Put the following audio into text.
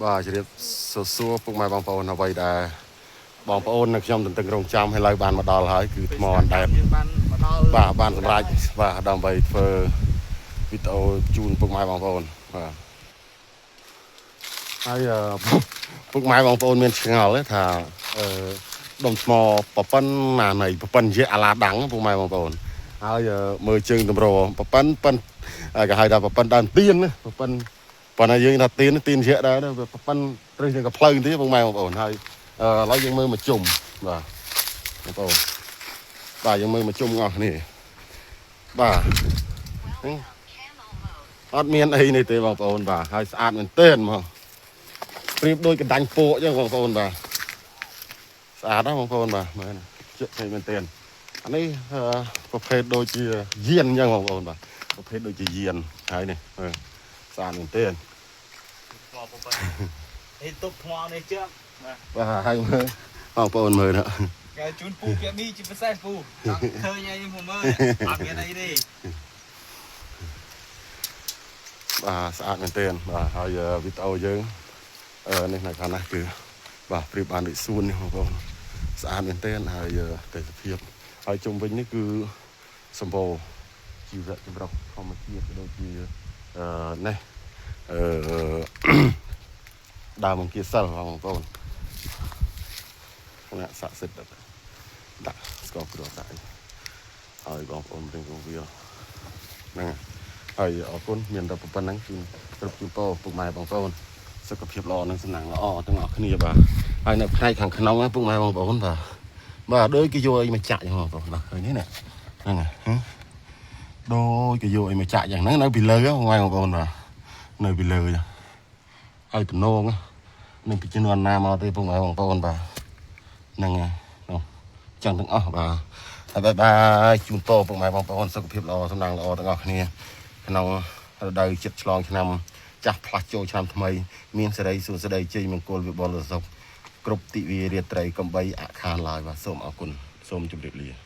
បាទជម្រាបសួរពុកម៉ែបងប្អូនអ្វីដែលបងប្អូននៅខ្ញុំទន្ទឹងរង់ចាំឲ្យឡើយបានមកដល់ហើយគឺថ្មអណ្ដែតបាទបានសម្រាប់បាទដើម្បីធ្វើវីដេអូជូនពុកម៉ែបងប្អូនបាទហើយពុកម៉ែបងប្អូនមានឆ្ងល់ទេថាដុំថ្មប៉ប៉ិនណានៃប៉ប៉ិនជាអាឡាដាំងពុកម៉ែបងប្អូនហើយមើលជើងតម្រប៉ប៉ិនប៉ិនគេហៅថាប៉ប៉ិនដើមទៀនណាប៉ប៉ិនប៉ុន្តែយើងថាទៀនជាដែរវាប៉ប៉ិនត្រូវជាកផ្លូវទីពុកម៉ែបងប្អូនហើយឥឡូវយើងមើលមកជុំបាទបងប្អូនបាទយើងមើលមកជុំអស់គ្នាបាទអត់មានអីនេះទេបងប្អូនបាទហើយស្អាតមែនទែនហ្មងប្រៀបដូចកណ្ដាញ់ពកអញ្ចឹងបងប្អូនបាទស្អាតណាស់បងប្អូនបាទមើលជិតមែនទែនអានេះប្រភេទដូចជាយានអញ្ចឹងបងប្អូនបាទប្រភេទដូចជាយានហើយនេះមើលស្អាតមែនទែននេះទុកថ្មនេះជើងបាទហើយមើលបងប្អូនមើលណាគេជូនពូគេមីជាពិសេសពូឃើញអីមកមើលអត់មានអីទេបាទស្អាតមែនទែនបាទហើយវីដេអូយើងនេះនៅខាងនេះគឺបាទប្រៀបបានដូចសួននេះបងប្អូនស្អាតមែនទែនហើយទេសភាពហើយជុំវិញនេះគឺសម្បូរជីវៈចម្រុះធម្មជាតិដូចជានេះដើមអង្គាសិលបងប្អូនអ្នកស័ក្តិសិទ្ធិដាក់ស្ករគ្រាប់ដាក់ហើយបងប្អូនរៀងរវាហ្នឹងហើយអរគុណមានតែប៉ុណ្្នឹងគឺគ្រប់ជូនពរពុកម៉ែបងប្អូនសុខភាពល្អនិងសំណាងល្អទាំងអស់គ្នាបាទហើយនៅផ្នែកខាងក្នុងពុកម៉ែបងប្អូនបាទដូចគេយកអីមកចាក់ហ្នឹងបងប្អូនបាទឃើញនេះណាហ្នឹងហើយដូចគេយកអីមកចាក់យ៉ាងហ្នឹងនៅពីលើពុកម៉ែបងប្អូនបាទនៅពីលើហើយតំណងនឹងពីជំនាន់ណាមកទេពុកម៉ែបងប្អូនបាទហ្នឹងហើយចឹងទាំងអស់បាទហើយបាយជូនពរពុកម៉ែបងប្អូនសុខភាពល្អសំណាងល្អទាំងអស់គ្នាក្នុងរដូវចិត្តឆ្លងឆ្នាំចាស់ផ្លាស់ចូលឆ្នាំថ្មីមានសេរីសុខសេរីជ័យមង្គលវិបុលសុខគ្រប់ទិវារាត្រីកំបីអខានឡើយបាទសូមអរគុណសូមជម្រាបលា